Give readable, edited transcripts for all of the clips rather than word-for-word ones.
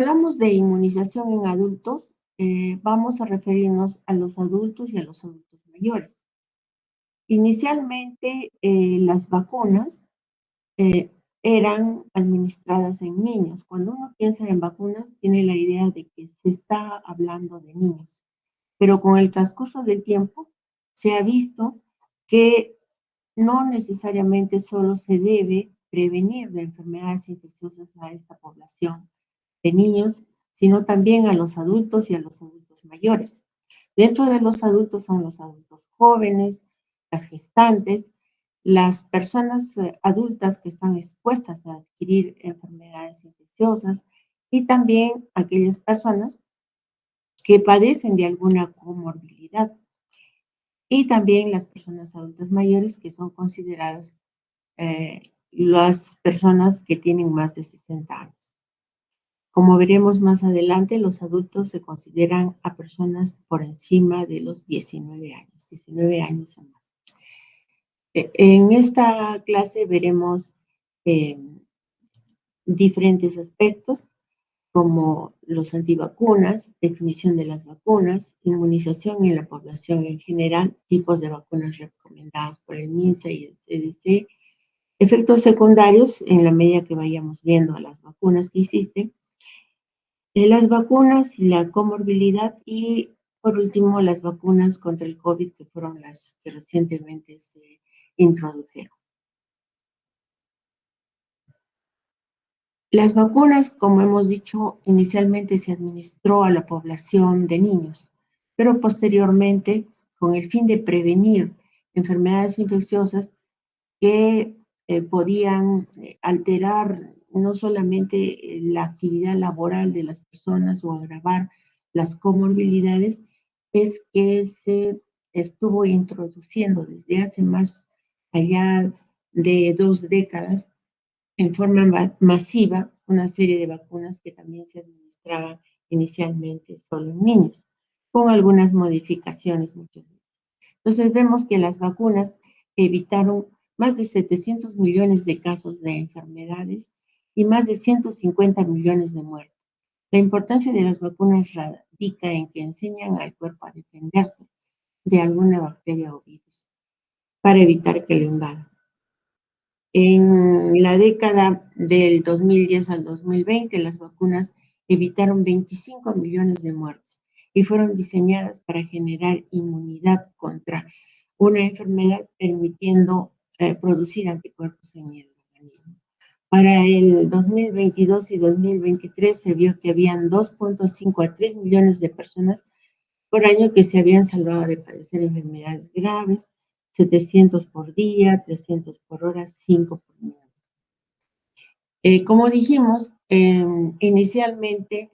Hablamos de inmunización en adultos, vamos a referirnos a los adultos y a los adultos mayores. Inicialmente, las vacunas eh, eran administradas en niños. Cuando uno piensa en vacunas, tiene la idea de que se está hablando de niños, pero con el transcurso del tiempo se ha visto que no necesariamente solo se debe prevenir de enfermedades infecciosas a esta población de niños, sino también a los adultos y a los adultos mayores. Dentro de los adultos son los adultos jóvenes, las gestantes, las personas adultas que están expuestas a adquirir enfermedades infecciosas y también aquellas personas que padecen de alguna comorbilidad y también las personas adultas mayores que son consideradas eh, las personas que tienen más de 60 años. Como veremos más adelante, los adultos se consideran a personas por encima de los 19 años o más. En esta clase veremos eh, diferentes aspectos como los antivacunas, definición de las vacunas, inmunización en la población en general, tipos de vacunas recomendadas por el MINSA y el CDC, efectos secundarios en la medida que vayamos viendo a las vacunas que existen, las vacunas y la comorbilidad y por último las vacunas contra el COVID que fueron las que recientemente se introdujeron. Las vacunas, como hemos dicho, inicialmente se administró a la población de niños, pero posteriormente, con el fin de prevenir enfermedades infecciosas que podían alterar no solamente la actividad laboral de las personas o agravar las comorbilidades, es que se estuvo introduciendo desde hace más allá de 2 décadas en forma masiva una serie de vacunas que también se administraban inicialmente solo en niños, con algunas modificaciones muchas veces. Entonces vemos que las vacunas evitaron más de 700 millones de casos de enfermedades y más de 150 millones de muertes. La importancia de las vacunas radica en que enseñan al cuerpo a defenderse de alguna bacteria o virus para evitar que lo invadan. En la década del 2010 al 2020, las vacunas evitaron 25 millones de muertes y fueron diseñadas para generar inmunidad contra una enfermedad, permitiendo producir anticuerpos en el organismo. Para el 2022 y 2023 se vio que habían 2.5 a 3 millones de personas por año que se habían salvado de padecer enfermedades graves, 700 por día, 300 por hora, 5 por minuto. Como dijimos, inicialmente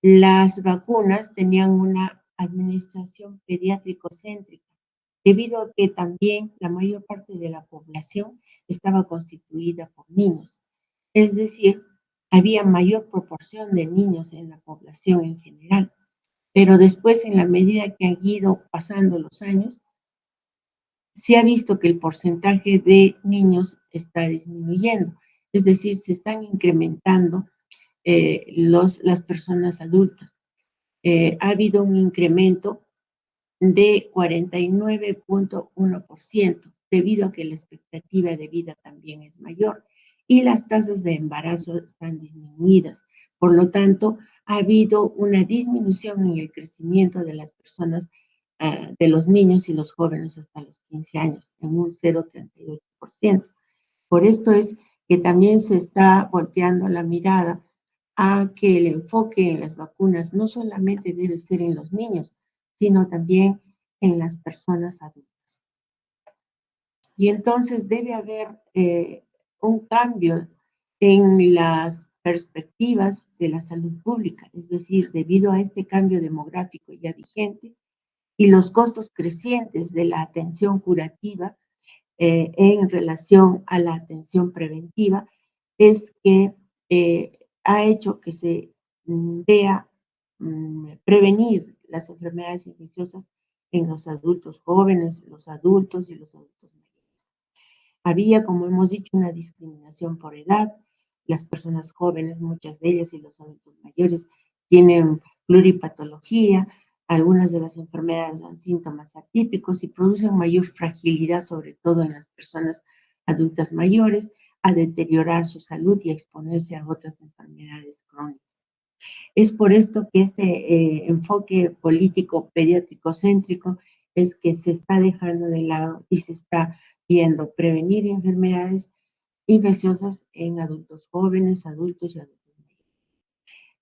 las vacunas tenían una administración pediátrico-céntrica, debido a que también la mayor parte de la población estaba constituida por niños. Es decir, había mayor proporción de niños en la población en general. Pero después, en la medida que han ido pasando los años, se ha visto que el porcentaje de niños está disminuyendo, es decir, se están incrementando las personas adultas. Ha habido un incremento de 49.1% debido a que la expectativa de vida también es mayor y las tasas de embarazo están disminuidas. Por lo tanto, ha habido una disminución en el crecimiento de las personas, de los niños y los jóvenes hasta los 15 años, en un 0,38%. Por esto es que también se está volteando la mirada a que el enfoque en las vacunas no solamente debe ser en los niños, sino también en las personas adultas. Y entonces debe haber un cambio en las perspectivas de la salud pública, es decir, debido a este cambio demográfico ya vigente y los costos crecientes de la atención curativa en relación a la atención preventiva, es que ha hecho que se vea prevenir las enfermedades infecciosas en los adultos jóvenes, los adultos y los adultos mayores. Había, como hemos dicho, una discriminación por edad. las personas jóvenes, muchas de ellas, y los adultos mayores tienen pluripatología, algunas de las enfermedades dan síntomas atípicos y producen mayor fragilidad, sobre todo en las personas adultas mayores, a deteriorar su salud y a exponerse a otras enfermedades crónicas. Es por esto que este enfoque político pediátrico céntrico es que se está dejando de lado y se está viendo prevenir enfermedades infecciosas en adultos jóvenes, adultos y adultos mayores.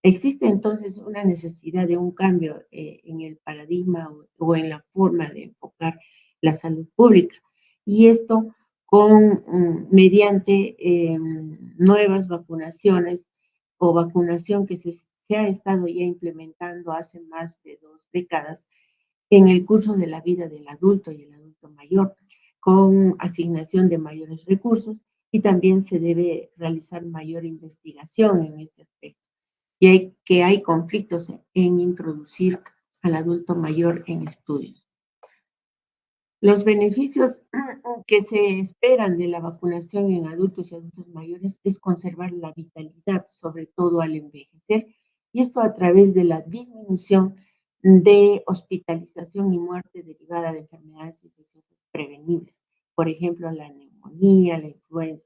Existe entonces una necesidad de un cambio en el paradigma o en la forma de enfocar la salud pública. Y esto mediante nuevas vacunaciones o vacunación que se ha estado ya implementando hace más de 2 décadas en el curso de la vida del adulto y el adulto mayor, con asignación de mayores recursos, y también se debe realizar mayor investigación en este aspecto. Y hay conflictos en introducir al adulto mayor en estudios. Los beneficios que se esperan de la vacunación en adultos y adultos mayores es conservar la vitalidad, sobre todo al envejecer, y esto a través de la disminución de hospitalización y muerte derivada de enfermedades infecciosas prevenibles, por ejemplo, la neumonía, la influenza,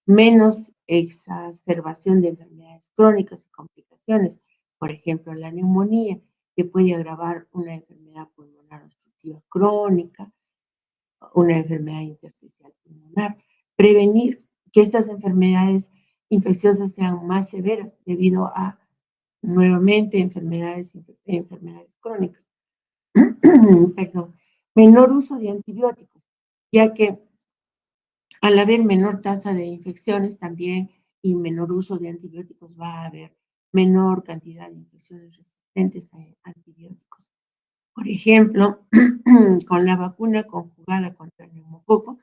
menos exacerbación de enfermedades crónicas y complicaciones, por ejemplo, la neumonía, que puede agravar una enfermedad pulmonar obstructiva crónica, una enfermedad intersticial pulmonar, prevenir que estas enfermedades infecciosas sean más severas debido a, nuevamente, enfermedades crónicas. Perdón. Menor uso de antibióticos, ya que al haber menor tasa de infecciones también y menor uso de antibióticos va a haber menor cantidad de infecciones resistentes a antibióticos. Por ejemplo, con la vacuna conjugada contra el neumococo,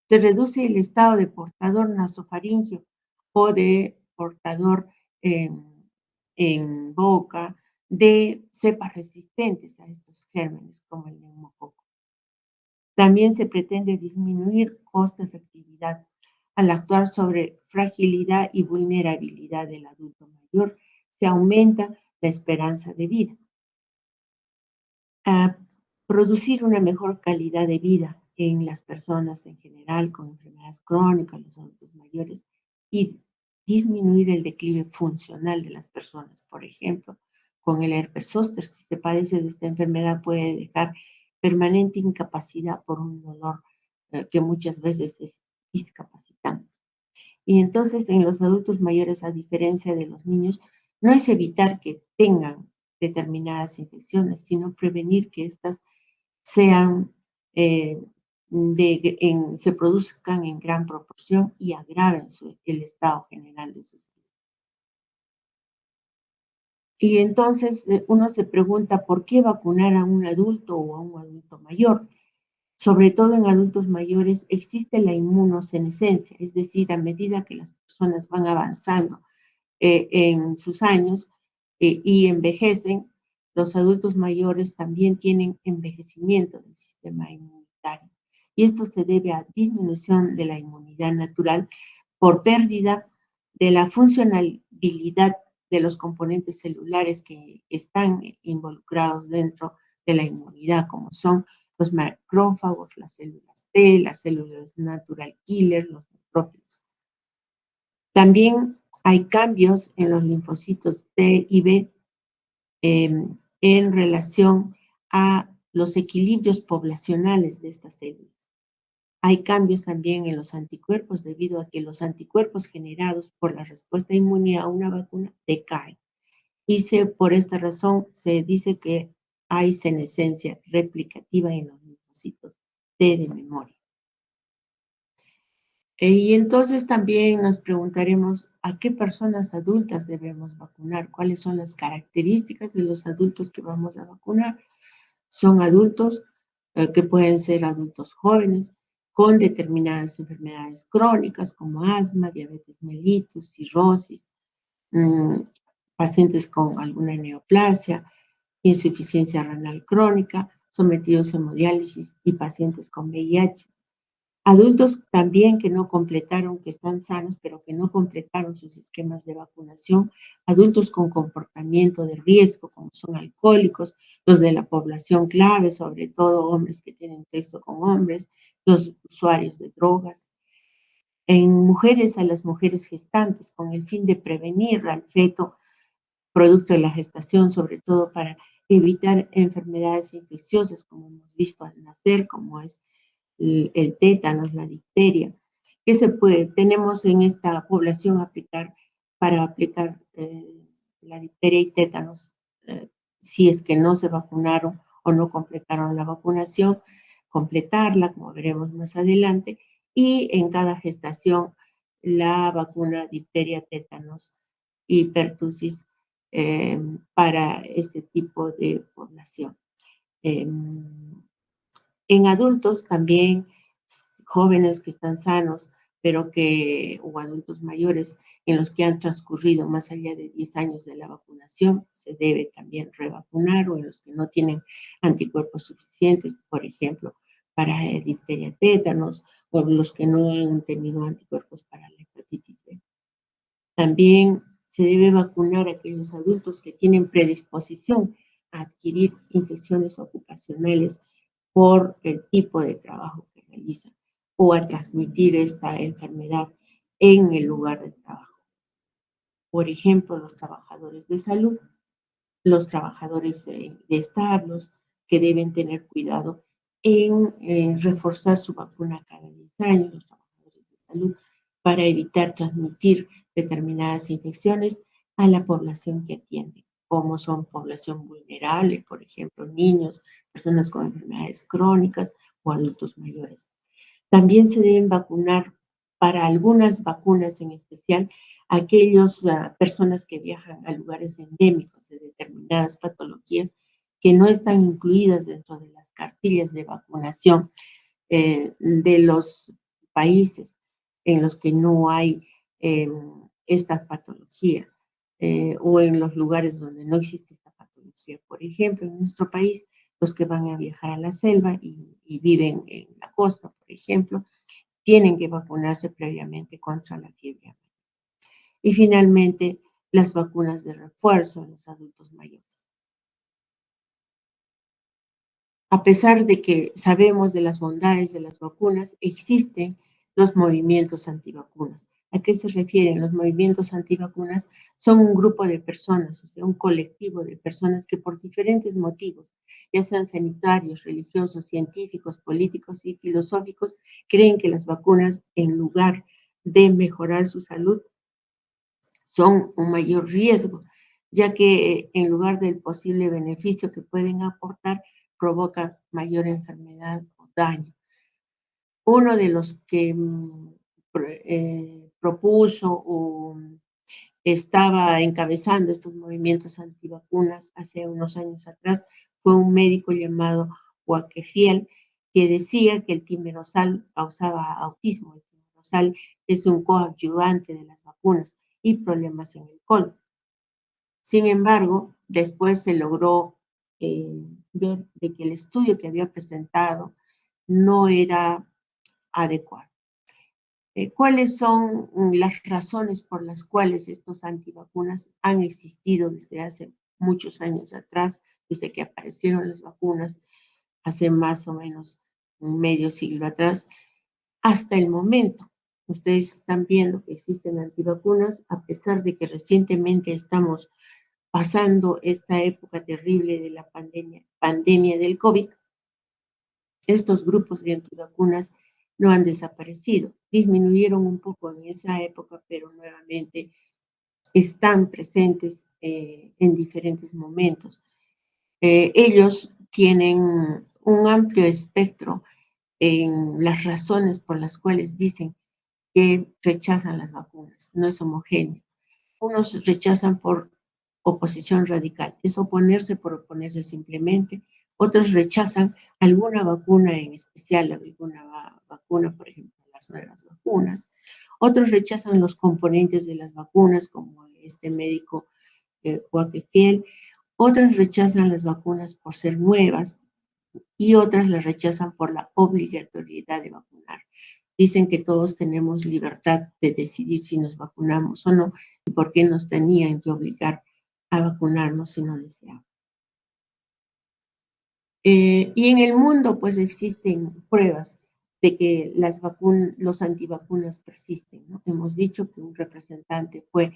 se reduce el estado de portador nasofaringeo o de portador en boca de cepas resistentes a estos gérmenes, como el neumococo. También se pretende disminuir costo-efectividad al actuar sobre fragilidad y vulnerabilidad del adulto mayor. Se aumenta la esperanza de vida. A producir una mejor calidad de vida en las personas en general con enfermedades crónicas, los adultos mayores, y disminuir el declive funcional de las personas. Por ejemplo, con el herpes zóster, si se padece de esta enfermedad, puede dejar permanente incapacidad por un dolor que muchas veces es discapacitante. Y entonces en los adultos mayores, a diferencia de los niños, no es evitar que tengan determinadas infecciones, sino prevenir que éstas sean, se produzcan en gran proporción y agraven el estado general de su salud. Y entonces uno se pregunta, ¿por qué vacunar a un adulto o a un adulto mayor? Sobre todo en adultos mayores existe la inmunosenescencia, es decir, a medida que las personas van avanzando en sus años y envejecen, los adultos mayores también tienen envejecimiento del sistema inmunitario. Y esto se debe a disminución de la inmunidad natural por pérdida de la funcionalidad de los componentes celulares que están involucrados dentro de la inmunidad, como son los macrófagos, las células T, las células natural killer, los neutrófilos. También hay cambios en los linfocitos T y B en relación a los equilibrios poblacionales de estas células. Hay cambios también en los anticuerpos debido a que los anticuerpos generados por la respuesta inmune a una vacuna decaen. Y por esta razón se dice que hay senescencia replicativa en los linfocitos T de memoria. Y entonces también nos preguntaremos a qué personas adultas debemos vacunar, cuáles son las características de los adultos que vamos a vacunar. Son adultos que pueden ser adultos jóvenes con determinadas enfermedades crónicas como asma, diabetes mellitus, cirrosis, pacientes con alguna neoplasia, insuficiencia renal crónica, sometidos a hemodiálisis y pacientes con VIH. Adultos también que no completaron, que están sanos, pero que no completaron sus esquemas de vacunación. Adultos con comportamiento de riesgo, como son alcohólicos, los de la población clave, sobre todo hombres que tienen sexo con hombres, los usuarios de drogas. En mujeres, a las mujeres gestantes, con el fin de prevenir al feto producto de la gestación, sobre todo para evitar enfermedades infecciosas, como hemos visto al nacer, como es el tétanos, la difteria. ¿Qué se puede? Tenemos en esta población para aplicar la difteria y tétanos, si es que no se vacunaron o no completaron la vacunación, completarla, como veremos más adelante, y en cada gestación la vacuna difteria, tétanos y pertusis para este tipo de población. En adultos también, jóvenes que están sanos, pero o adultos mayores, en los que han transcurrido más allá de 10 años de la vacunación, se debe también revacunar, o en los que no tienen anticuerpos suficientes, por ejemplo, para difteria, tétanos, o los que no han tenido anticuerpos para la hepatitis B. También se debe vacunar a aquellos adultos que tienen predisposición a adquirir infecciones ocupacionales por el tipo de trabajo que realizan o a transmitir esta enfermedad en el lugar de trabajo. Por ejemplo, los trabajadores de salud, los trabajadores de establos, que deben tener cuidado en reforzar su vacuna cada 10 años, los trabajadores de salud, para evitar transmitir determinadas infecciones a la población que atienden, como son población vulnerable, por ejemplo, niños, personas con enfermedades crónicas o adultos mayores. También se deben vacunar para algunas vacunas en especial aquellas personas que viajan a lugares endémicos de determinadas patologías que no están incluidas dentro de las cartillas de vacunación de los países en los que no hay eh, esta patología o en los lugares donde no existe esta patología. Por ejemplo, en nuestro país, los que van a viajar a la selva y viven en la costa, por ejemplo, tienen que vacunarse previamente contra la fiebre amarilla. Y finalmente, las vacunas de refuerzo en los adultos mayores. A pesar de que sabemos de las bondades de las vacunas, existen los movimientos antivacunas. ¿A qué se refieren? Los movimientos antivacunas son un grupo de personas, o sea, un colectivo de personas que por diferentes motivos, ya sean sanitarios, religiosos, científicos, políticos y filosóficos, creen que las vacunas, en lugar de mejorar su salud, son un mayor riesgo, ya que en lugar del posible beneficio que pueden aportar, provocan mayor enfermedad o daño. Uno de los que propuso o estaba encabezando estos movimientos antivacunas hace unos años atrás fue un médico llamado Huaquefiel, que decía que el timerosal causaba autismo. El timerosal es un coadyuvante de las vacunas y problemas en el colon. Sin embargo, después se logró ver de que el estudio que había presentado no era adecuado. ¿Cuáles son las razones por las cuales estos antivacunas han existido desde hace muchos años atrás, desde que aparecieron las vacunas, hace más o menos un medio siglo atrás, hasta el momento? Ustedes están viendo que existen antivacunas, a pesar de que recientemente estamos pasando esta época terrible de la pandemia del COVID. Estos grupos de antivacunas no han desaparecido, disminuyeron un poco en esa época, pero nuevamente están presentes en diferentes momentos. Ellos tienen un amplio espectro en las razones por las cuales dicen que rechazan las vacunas, no es homogéneo. Unos rechazan por oposición radical, es oponerse por oponerse simplemente. Otros rechazan alguna vacuna en especial, alguna vacuna, por ejemplo, las nuevas vacunas. Otros rechazan los componentes de las vacunas, como este médico Joaquín Fiel. Otros rechazan las vacunas por ser nuevas, y otras la rechazan por la obligatoriedad de vacunar. Dicen que todos tenemos libertad de decidir si nos vacunamos o no y por qué nos tenían que obligar a vacunarnos si no deseamos. Y en el mundo, pues existen pruebas de que los antivacunas persisten, ¿no? Hemos dicho que un representante fue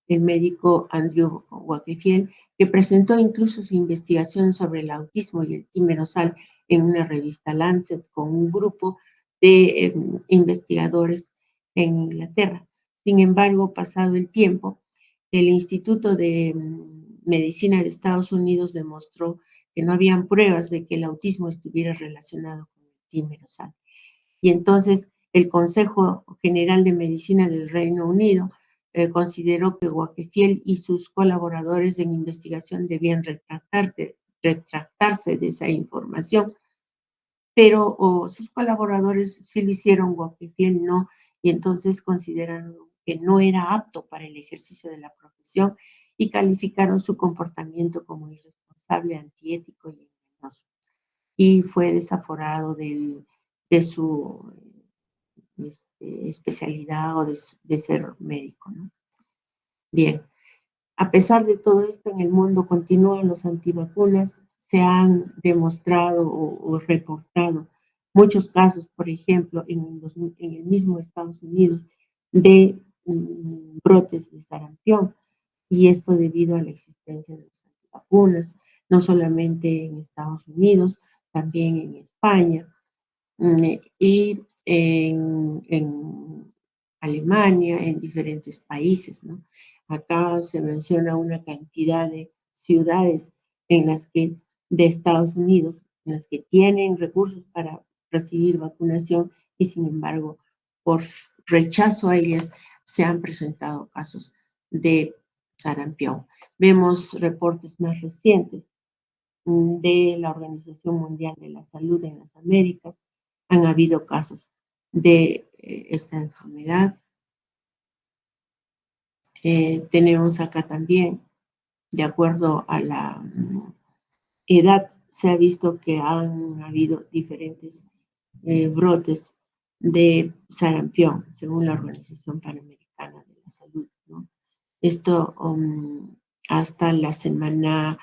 el médico Andrew Wakefield, que presentó incluso su investigación sobre el autismo y el timerosal en una revista Lancet con un grupo de investigadores en Inglaterra. Sin embargo, pasado el tiempo, el Instituto de Medicina de Estados Unidos demostró que no habían pruebas de que el autismo estuviera relacionado con el timerosal. Y entonces el Consejo General de Medicina del Reino Unido consideró que Wakefield y sus colaboradores en investigación debían retractarse de esa información, pero sus colaboradores sí lo hicieron, Wakefield no, y entonces consideraron que no era apto para el ejercicio de la profesión y calificaron su comportamiento como irresponsable, antiético y engañoso. Y fue desaforado de su especialidad o de ser médico, ¿no? Bien, a pesar de todo esto, en el mundo continúan los antivacunas, se han demostrado o reportado muchos casos, por ejemplo, en el mismo Estados Unidos, de brotes de sarampión, y esto debido a la existencia de los antivacunas, no solamente en Estados Unidos, también en España, y en Alemania, en diferentes países, ¿no? Acá se menciona una cantidad de ciudades en las que, de Estados Unidos, en las que tienen recursos para recibir vacunación y sin embargo, por rechazo a ellas, se han presentado casos de sarampión. Vemos reportes más recientes de la Organización Mundial de la Salud en las Américas. Han habido casos de esta enfermedad. Tenemos acá también, de acuerdo a la edad, se ha visto que han habido diferentes brotes de sarampión, según la Organización Panamericana de la Salud, ¿no? Esto hasta la semana,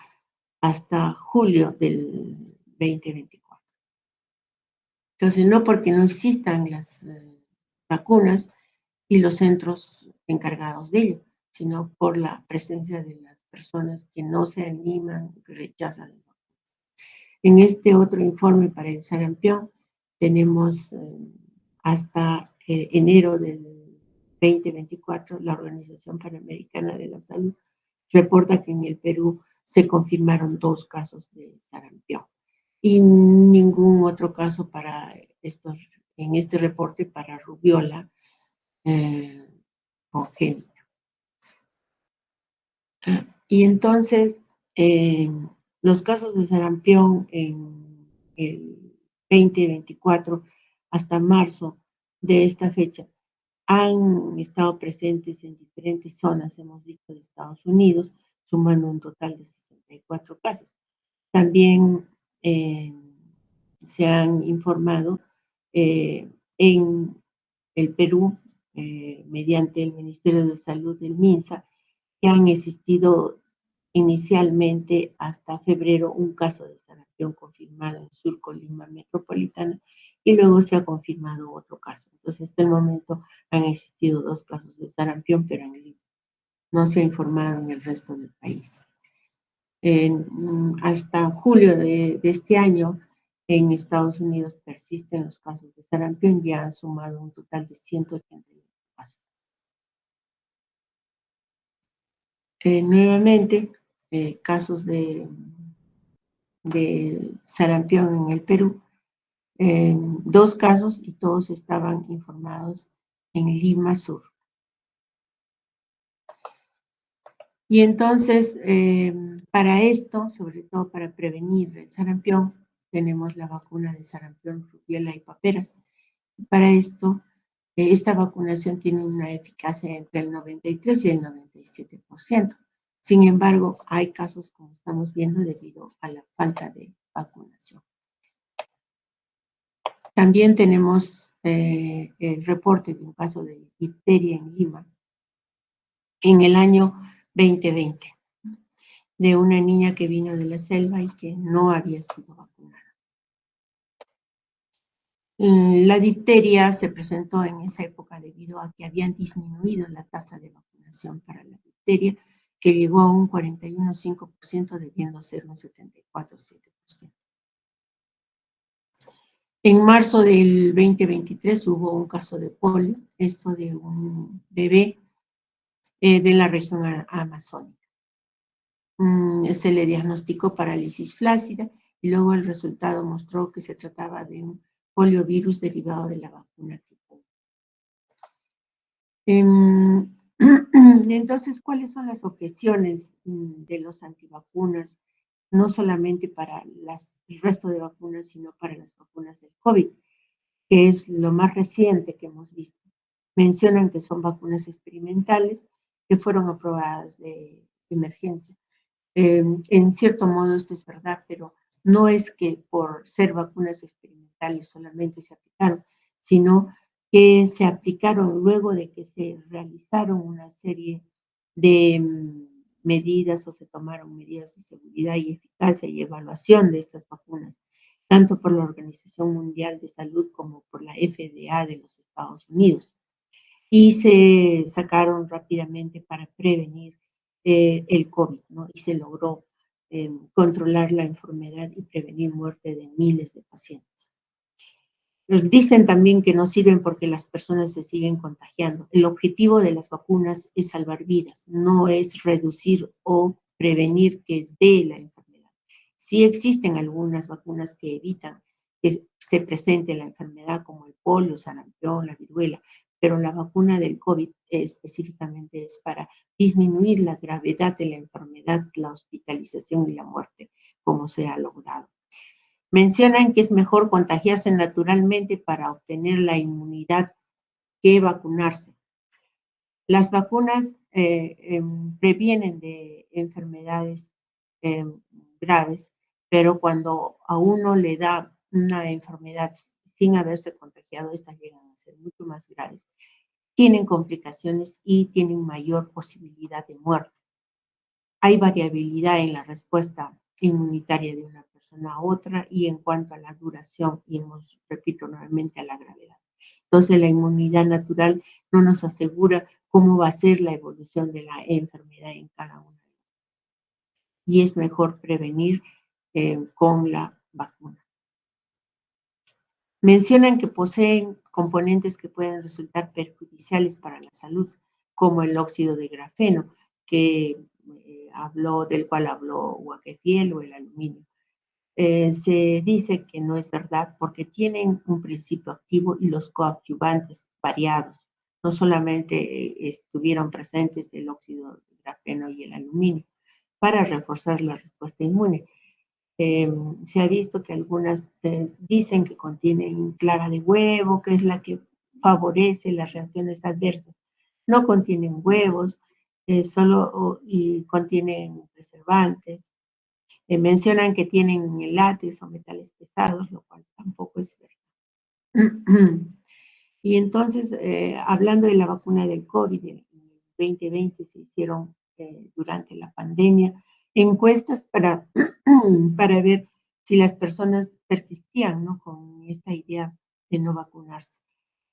hasta julio del 2024. Entonces, no porque no existan las vacunas y los centros encargados de ello, sino por la presencia de las personas que no se animan, que rechazan las vacunas. En este otro informe para el sarampión tenemos hasta enero del 2024, la Organización Panamericana de la Salud reporta que en el Perú se confirmaron 2 casos de sarampión y ningún otro caso en este reporte para rubiola congénita. Y entonces, los casos de sarampión en el 2024 hasta marzo de esta fecha han estado presentes en diferentes zonas, hemos dicho, de Estados Unidos, sumando un total de 64 casos. También se han informado en el Perú, mediante el Ministerio de Salud del MINSA, que han existido inicialmente hasta febrero un caso de sarampión confirmado en Surco, Lima Metropolitana, y luego se ha confirmado otro caso. Entonces, hasta el momento han existido 2 casos de sarampión, pero en Lima. No se ha informado en el resto del país. Hasta julio de este año, en Estados Unidos persisten los casos de sarampión, ya han sumado un total de 189 casos. Nuevamente, casos de sarampión en el Perú, 2 casos y todos estaban informados en Lima Sur. Y entonces, para esto, sobre todo para prevenir el sarampión, tenemos la vacuna de sarampión, rubiola y paperas. Para esto, esta vacunación tiene una eficacia entre el 93 y el 97%. Sin embargo, hay casos, como estamos viendo, debido a la falta de vacunación. También tenemos el reporte de un caso de difteria en Lima en el año 2020, de una niña que vino de la selva y que no había sido vacunada. La difteria se presentó en esa época debido a que habían disminuido la tasa de vacunación para la difteria, que llegó a un 41,5%, debiendo ser un 74,7%. En marzo del 2023 hubo un caso de polio, esto de un bebé de la región amazónica. Se le diagnosticó parálisis flácida y luego el resultado mostró que se trataba de un poliovirus derivado de la vacuna tipo 1. Entonces, ¿cuáles son las objeciones de los antivacunas? No solamente para el resto de vacunas, sino para las vacunas del COVID, que es lo más reciente que hemos visto. Mencionan que son vacunas experimentales que fueron aprobadas de emergencia. En cierto modo esto es verdad, pero no es que por ser vacunas experimentales solamente se aplicaron, sino que se aplicaron luego de que se realizaron una serie de medidas o se tomaron medidas de seguridad y eficacia y evaluación de estas vacunas, tanto por la Organización Mundial de Salud como por la FDA de los Estados Unidos. Y se sacaron rápidamente para prevenir el COVID, ¿no? Y se logró controlar la enfermedad y prevenir muerte de miles de pacientes. Dicen también que no sirven porque las personas se siguen contagiando. El objetivo de las vacunas es salvar vidas, no es reducir o prevenir que dé la enfermedad. Sí existen algunas vacunas que evitan que se presente la enfermedad, como el polio, sarampión, la viruela, pero la vacuna del COVID específicamente es para disminuir la gravedad de la enfermedad, la hospitalización y la muerte, como se ha logrado. Mencionan que es mejor contagiarse naturalmente para obtener la inmunidad que vacunarse. Las vacunas previenen de enfermedades graves, pero cuando a uno le da una enfermedad sin haberse contagiado, estas llegan a ser mucho más graves. Tienen complicaciones y tienen mayor posibilidad de muerte. Hay variabilidad en la respuesta inmunitaria de una persona a otra y en cuanto a la duración, y repito nuevamente, a la gravedad. Entonces, la inmunidad natural no nos asegura cómo va a ser la evolución de la enfermedad en cada uno. Y es mejor prevenir con la vacuna. Mencionan que poseen componentes que pueden resultar perjudiciales para la salud, como el óxido de grafeno, del cual habló Huaquefiel, o el aluminio. Se dice que no es verdad porque tienen un principio activo y los coadyuvantes variados. No solamente estuvieron presentes el óxido de grafeno y el aluminio para reforzar la respuesta inmune. Se ha visto que algunas dicen que contienen clara de huevo, que es la que favorece las reacciones adversas. No contienen huevos, y contienen preservantes. Mencionan que tienen látex o metales pesados, lo cual tampoco es verdad. Y entonces, hablando de la vacuna del COVID, en 2020 se hicieron durante la pandemia encuestas para ver si las personas persistían, ¿no?, con esta idea de no vacunarse.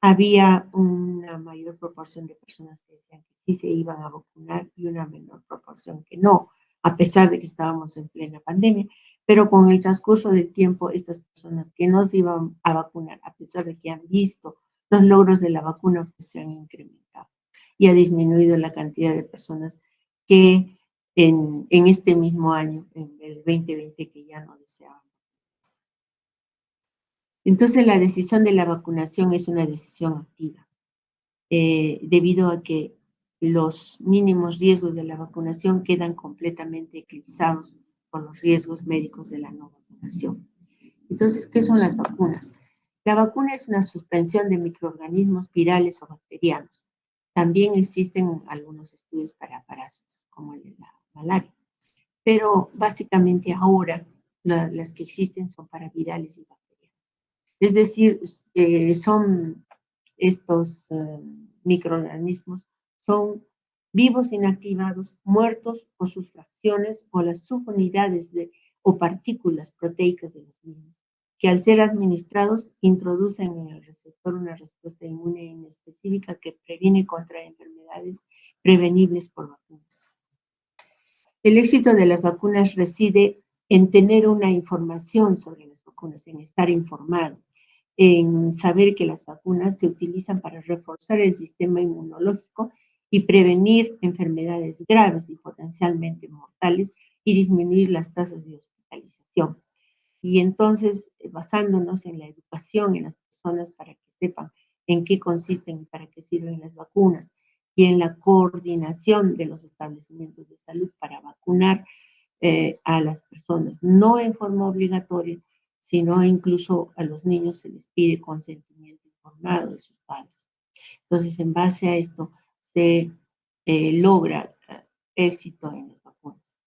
Había una mayor proporción de personas que decían que sí se iban a vacunar y una menor proporción que no, a pesar de que estábamos en plena pandemia. Pero con el transcurso del tiempo, estas personas que no se iban a vacunar, a pesar de que han visto los logros de la vacuna, pues se han incrementado y ha disminuido la cantidad de personas que en este mismo año, en el 2020, que ya no deseaban. Entonces, la decisión de la vacunación es una decisión activa, debido a que los mínimos riesgos de la vacunación quedan completamente eclipsados por los riesgos médicos de la no vacunación. Entonces, ¿qué son las vacunas? La vacuna es una suspensión de microorganismos virales o bacterianos. También existen algunos estudios para parásitos, como el de la malaria. Pero básicamente ahora las que existen son para virales y bacterianos. Es decir, son estos microorganismos, son vivos inactivados, muertos o sus fracciones o las subunidades o partículas proteicas de los mismos, que al ser administrados introducen en el receptor una respuesta inmune inespecífica que previene contra enfermedades prevenibles por vacunas. El éxito de las vacunas reside en tener una información sobre las vacunas, en estar informado, en saber que las vacunas se utilizan para reforzar el sistema inmunológico y prevenir enfermedades graves y potencialmente mortales y disminuir las tasas de hospitalización. Y entonces, basándonos en la educación en las personas para que sepan en qué consisten y para qué sirven las vacunas, y en la coordinación de los establecimientos de salud para vacunar a las personas, no en forma obligatoria, sino incluso a los niños se les pide consentimiento informado de sus padres. Entonces, en base a esto, se logra éxito en las vacunas.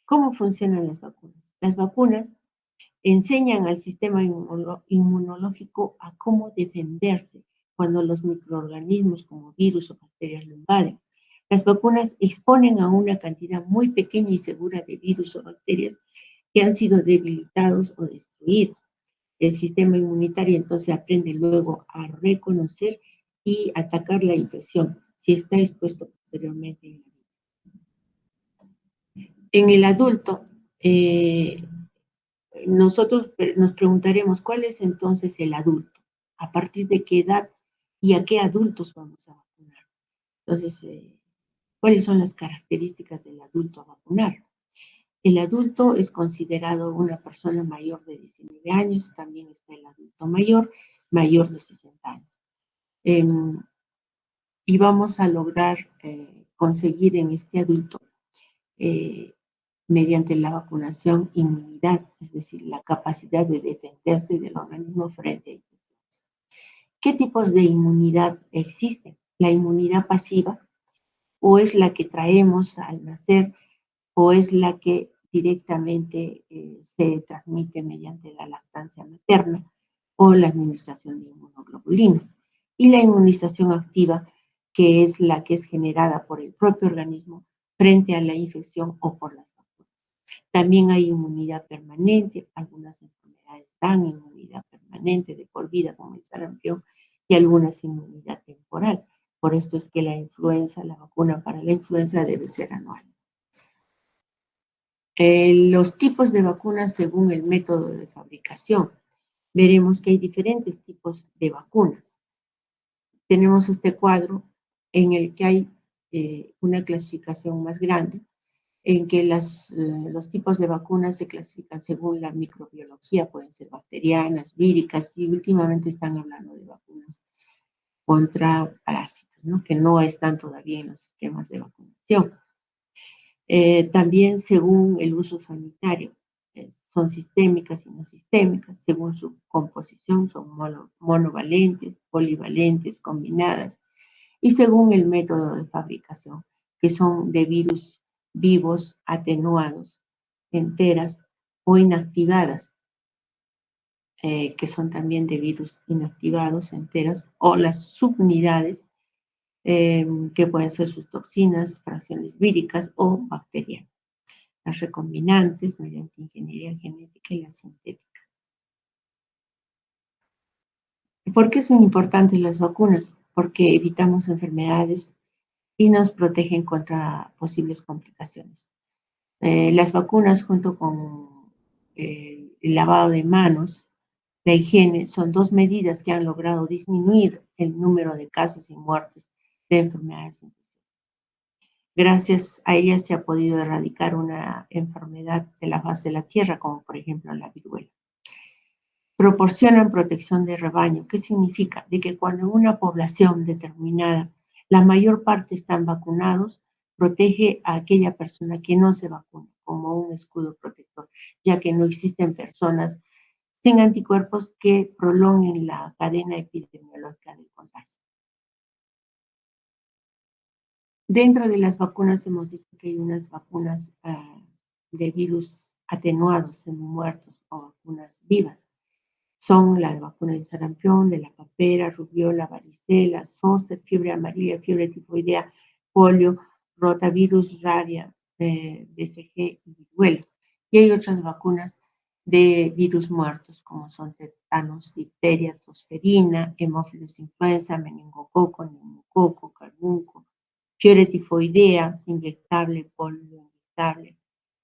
¿Cómo funcionan las vacunas? Las vacunas enseñan al sistema inmunológico a cómo defenderse cuando los microorganismos como virus o bacterias lo invaden. Las vacunas exponen a una cantidad muy pequeña y segura de virus o bacterias que han sido debilitados o destruidos. El sistema inmunitario entonces aprende luego a reconocer y atacar la infección si está expuesto posteriormente en la vida. En el adulto, nosotros nos preguntaremos cuál es entonces el adulto, a partir de qué edad y a qué adultos vamos a vacunar. Entonces, ¿cuáles son las características del adulto a vacunar? El adulto es considerado una persona mayor de 19 años, también está el adulto mayor de 60 años. Y vamos a lograr conseguir en este adulto mediante la vacunación, inmunidad, es decir, la capacidad de defenderse del organismo frente a infecciones. ¿Qué tipos de inmunidad existen? La inmunidad pasiva, o es la que traemos al nacer, o es la que directamente se transmite mediante la lactancia materna o la administración de inmunoglobulinas. Y la inmunización activa, que es la que es generada por el propio organismo frente a la infección o por las vacunas. También hay inmunidad permanente, algunas enfermedades dan inmunidad permanente de por vida, como el sarampión, y algunas inmunidad temporal. Por esto es que la vacuna para la influenza debe ser anual. Los tipos de vacunas según el método de fabricación. Veremos que hay diferentes tipos de vacunas. Tenemos este cuadro en el que hay una clasificación más grande, en que los tipos de vacunas se clasifican según la microbiología, pueden ser bacterianas, víricas, y últimamente están hablando de vacunas contra parásitos, ¿no? Que no están todavía en los sistemas de vacunación. También según el uso sanitario, son sistémicas y no sistémicas, según su composición son monovalentes, polivalentes, combinadas, y según el método de fabricación, que son de virus vivos, atenuados, enteras o inactivadas, que son también de virus inactivados, enteras, o las subunidades, que pueden ser sus toxinas, fracciones víricas o bacterianas. Las recombinantes mediante ingeniería genética y las sintéticas. ¿Por qué son importantes las vacunas? Porque evitamos enfermedades y nos protegen contra posibles complicaciones. Las vacunas junto con el lavado de manos, la higiene, son dos medidas que han logrado disminuir el número de casos y muertes de enfermedades infecciosas. Gracias a ellas se ha podido erradicar una enfermedad de la faz de la tierra, como por ejemplo la viruela. Proporcionan protección de rebaño. ¿Qué significa? De que cuando una población determinada, la mayor parte están vacunados, protege a aquella persona que no se vacuna, como un escudo protector, ya que no existen personas sin anticuerpos que prolonguen la cadena epidemiológica del contagio. Dentro de las vacunas hemos dicho que hay unas vacunas de virus atenuados, semi-muertos o vacunas vivas. son la vacuna del sarampión, de la papera, rubiola, varicela, zóster, fiebre amarilla, fiebre tifoidea, polio, rotavirus, rabia, BCG y viruela. Y hay otras vacunas de virus muertos, como son tétanos, difteria, tosferina, hemófilos influenza, meningococo, neumococo, carbunco, fiebre tifoidea, inyectable, polio inyectable,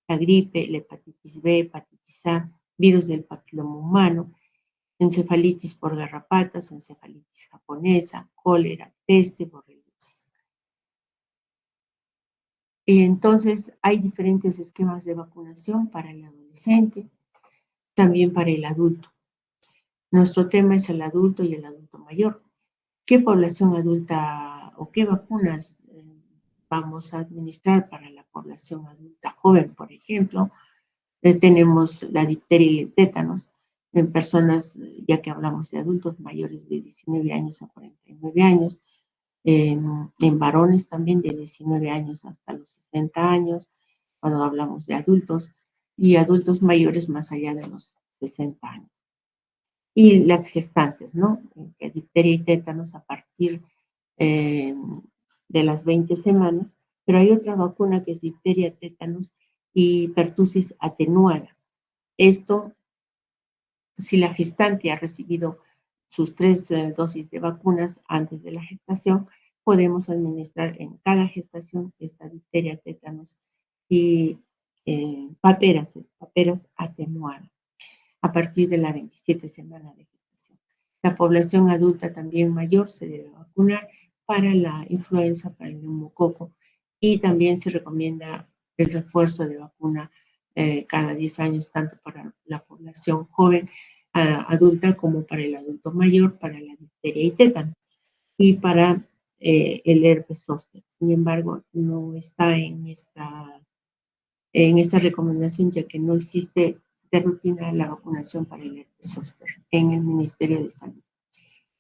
la gripe, la hepatitis B, hepatitis A, virus del papiloma humano, encefalitis por garrapatas, encefalitis japonesa, cólera, peste, borreliosis. Entonces, hay diferentes esquemas de vacunación para el adolescente, también para el adulto. Nuestro tema es el adulto y el adulto mayor. ¿Qué población adulta o qué vacunas vamos a administrar para la población adulta joven, por ejemplo? Tenemos la difteria y el tétanos en personas, ya que hablamos de adultos mayores de 19 años a 49 años, en varones también de 19 años hasta los 60 años, cuando hablamos de adultos, y adultos mayores más allá de los 60 años. Y las gestantes, ¿no? Difteria y tétanos a partir eh, de las 20 semanas, pero hay otra vacuna que es difteria, tétanos y pertusis atenuada. Esto, si la gestante ha recibido sus 3 dosis de vacunas antes de la gestación, podemos administrar en cada gestación esta difteria, tétanos y paperas atenuada a partir de la 27 semana de gestación. La población adulta también mayor se debe vacunar para la influenza, para el neumococo, y también se recomienda el refuerzo de vacuna cada 10 años, tanto para la población joven, adulta, como para el adulto mayor, para la difteria y tétano, y para el herpes zóster. Sin embargo, no está en esta recomendación, ya que no existe de rutina la vacunación para el herpes zóster en el Ministerio de Salud.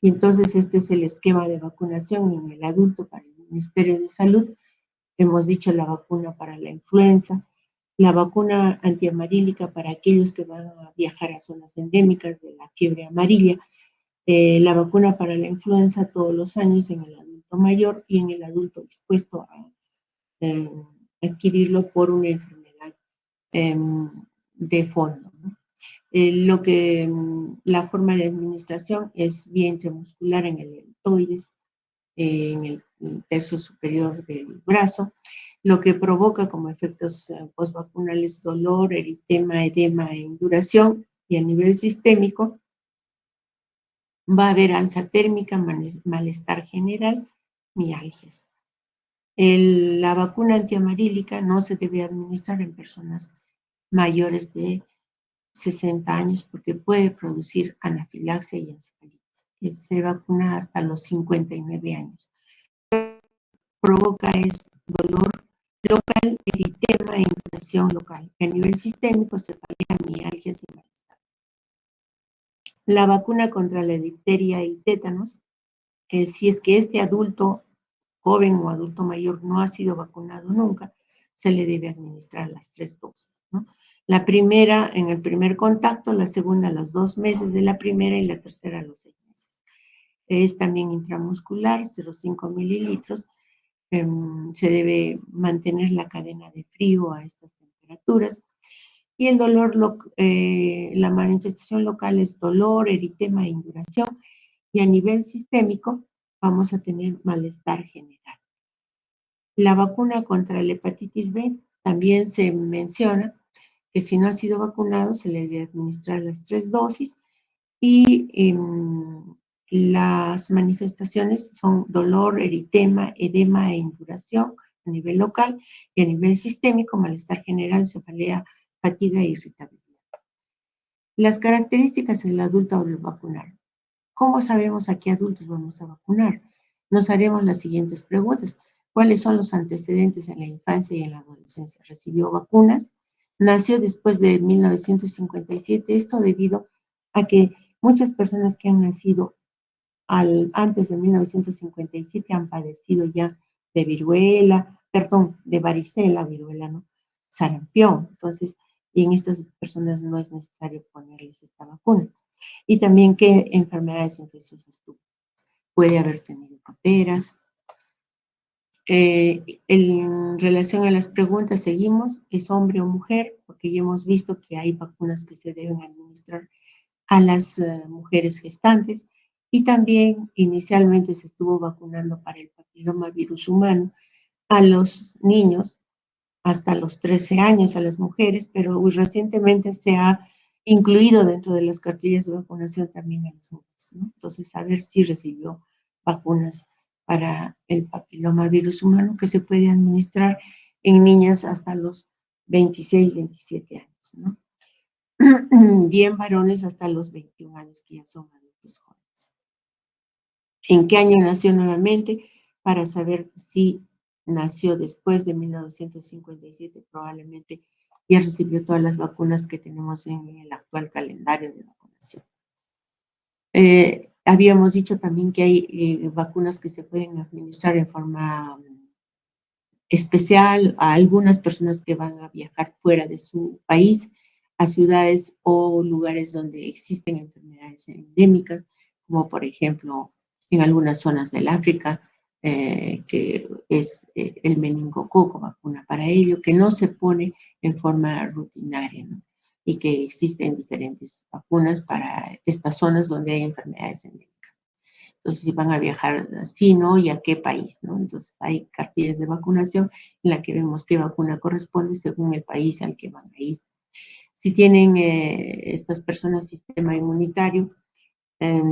Y entonces este es el esquema de vacunación en el adulto para el Ministerio de Salud. Hemos dicho la vacuna para la influenza, la vacuna antiamarílica para aquellos que van a viajar a zonas endémicas de la fiebre amarilla, la vacuna para la influenza todos los años en el adulto mayor y en el adulto dispuesto a eh, adquirirlo por una enfermedad de fondo, ¿no? La forma de administración es vía intramuscular en el deltoides, en el tercio superior del brazo, lo que provoca como efectos postvacunales dolor, eritema, edema e induración, y a nivel sistémico va a haber alza térmica, malestar general, mialgias. La vacuna antiamarílica no se debe administrar en personas mayores de 60 años porque puede producir anafilaxia y encefalitis. Se vacuna hasta los 59 años. Provoca es dolor local, eritema e inflamación local. A nivel sistémico, cefalea, mialgias y malestar. La vacuna contra la difteria y tétanos, si es que este adulto joven o adulto mayor no ha sido vacunado nunca, se le debe administrar las 3 dosis, ¿no? La primera en el primer contacto, la segunda a los 2 meses de la primera y la tercera a los 6 meses. Es también intramuscular, 0,5 mililitros. Se debe mantener la cadena de frío a estas temperaturas. Y el dolor, la manifestación local es dolor, eritema e induración. Y a nivel sistémico vamos a tener malestar general. La vacuna contra la hepatitis B también se menciona que si no ha sido vacunado se le debe administrar las 3 dosis y las manifestaciones son dolor, eritema, edema e induración a nivel local y a nivel sistémico, malestar general, cefalea, fatiga e irritabilidad. Las características del adulto al vacunar. ¿Cómo sabemos a qué adultos vamos a vacunar? Nos haremos las siguientes preguntas. ¿Cuáles son los antecedentes en la infancia y en la adolescencia? ¿Recibió vacunas? ¿Nació después de 1957? Esto debido a que muchas personas que han nacido antes de 1957 han padecido ya de viruela, perdón, de varicela, viruela, ¿no? Sarampión. Entonces, y en estas personas no es necesario ponerles esta vacuna. Y también qué enfermedades infecciosas tuvo. Puede haber tenido paperas. En relación a las preguntas, seguimos, ¿es hombre o mujer? Porque ya hemos visto que hay vacunas que se deben administrar a las mujeres gestantes y también inicialmente se estuvo vacunando para el papiloma virus humano a los niños hasta los 13 años, a las mujeres, pero recientemente se ha incluido dentro de las cartillas de vacunación también a los niños, ¿no? Entonces, a ver si recibió vacunas para el papiloma virus humano que se puede administrar en niñas hasta los 26, 27 años, ¿no? Y en varones hasta los 21 años, que ya son adultos jóvenes. ¿En qué año nació nuevamente? Para saber si nació después de 1957, probablemente ya recibió todas las vacunas que tenemos en el actual calendario de vacunación. Habíamos dicho también que hay vacunas que se pueden administrar en forma especial a algunas personas que van a viajar fuera de su país, a ciudades o lugares donde existen enfermedades endémicas, como por ejemplo en algunas zonas del África, que es el meningococo, vacuna para ello, que no se pone en forma rutinaria, ¿no? Y que existen diferentes vacunas para estas zonas donde hay enfermedades endémicas. Entonces, si van a viajar así, ¿no? ¿Y a qué país, no? Entonces, hay cartillas de vacunación en la que vemos qué vacuna corresponde según el país al que van a ir. Si tienen estas personas sistema inmunitario eh,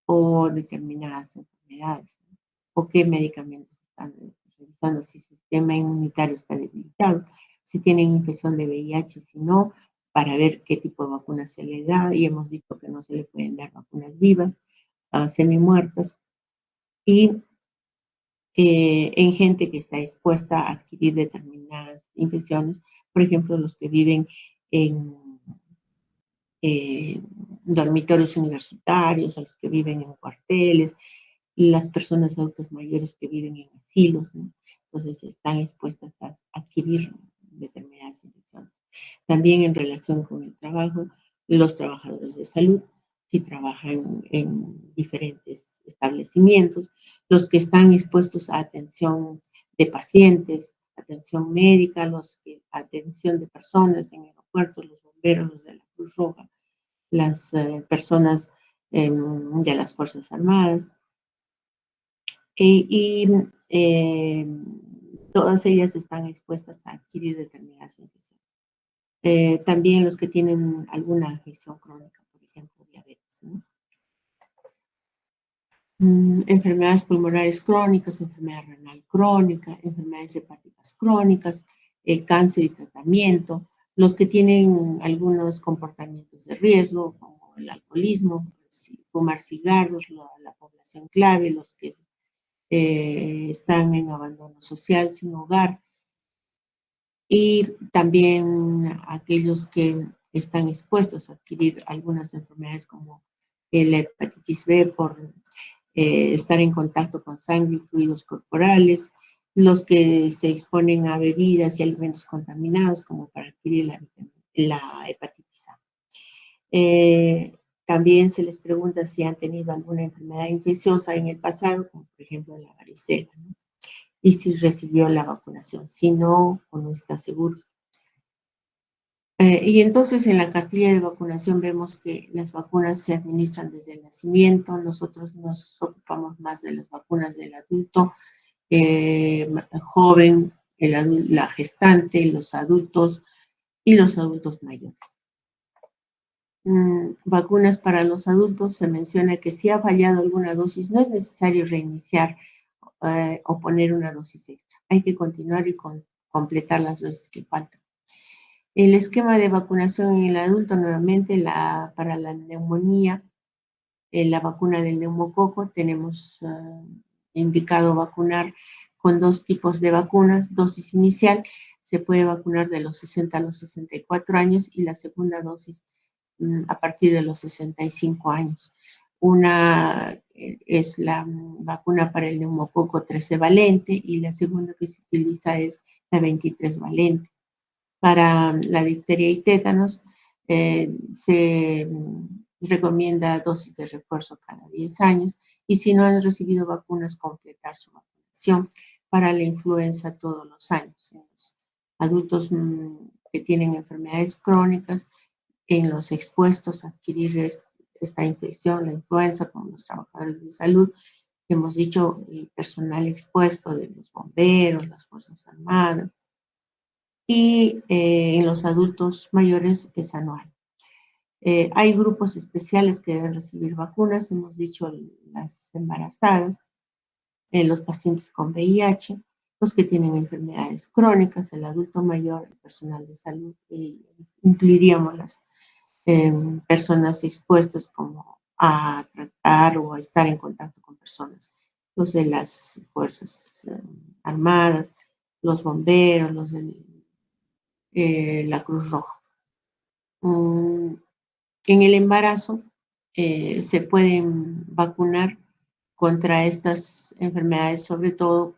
o determinadas enfermedades, ¿no? O qué medicamentos están revisando, si su sistema inmunitario está debilitado, si tienen infección de VIH, si no, para ver qué tipo de vacuna se le da. Y hemos dicho que no se le pueden dar vacunas vivas, semi-muertas, y en gente que está expuesta a adquirir determinadas infecciones, por ejemplo, los que viven en dormitorios universitarios, a los que viven en cuarteles, y las personas adultas mayores que viven en asilos, ¿no? Entonces están expuestas a adquirir determinadas infecciones. También en relación con el trabajo, los trabajadores de salud, si trabajan en diferentes establecimientos, los que están expuestos a atención de pacientes, atención médica, atención de personas en aeropuertos, los bomberos, los de la Cruz Roja, las personas de las Fuerzas Armadas, y todas ellas están expuestas a adquirir determinadas infecciones. También los que tienen alguna afección crónica, por ejemplo, diabetes, ¿no? Enfermedades pulmonares crónicas, enfermedad renal crónica, enfermedades hepáticas crónicas, cáncer y tratamiento, los que tienen algunos comportamientos de riesgo, como el alcoholismo, fumar cigarros, la población clave, los que están en abandono social, sin hogar, y también aquellos que están expuestos a adquirir algunas enfermedades como la hepatitis B por estar en contacto con sangre y fluidos corporales, los que se exponen a bebidas y alimentos contaminados como para adquirir la hepatitis A. También se les pregunta si han tenido alguna enfermedad infecciosa en el pasado, como por ejemplo la varicela, ¿no? Y si recibió la vacunación, si no o no está seguro. Y entonces en la cartilla de vacunación vemos que las vacunas se administran desde el nacimiento. Nosotros nos ocupamos más de las vacunas del adulto joven, la gestante, los adultos y los adultos mayores. Vacunas para los adultos, se menciona que si ha fallado alguna dosis, no es necesario reiniciar o poner una dosis extra. Hay que continuar y completar las dosis que faltan. El esquema de vacunación en el adulto, nuevamente, para la neumonía, la vacuna del neumococo, tenemos indicado vacunar con 2 tipos de vacunas. Dosis inicial, se puede vacunar de los 60 a los 64 años y la segunda dosis a partir de los 65 años. Una es la vacuna para el neumococo 13 valente y la segunda que se utiliza es la 23 valente. Para la difteria y tétanos se recomienda dosis de refuerzo cada 10 años y si no han recibido vacunas, completar su vacunación para la influenza todos los años. En los adultos que tienen enfermedades crónicas, en los expuestos a adquirir esta infección, la influenza, como los trabajadores de salud, hemos dicho, el personal expuesto de los bomberos, las Fuerzas Armadas, y en los adultos mayores es anual. Hay grupos especiales que deben recibir vacunas, hemos dicho las embarazadas, los pacientes con VIH, los que tienen enfermedades crónicas, el adulto mayor, el personal de salud, incluiríamos las personas expuestas como a tratar o a estar en contacto con personas, los de las Fuerzas Armadas, los bomberos, los de la Cruz Roja. En el embarazo se pueden vacunar contra estas enfermedades, sobre todo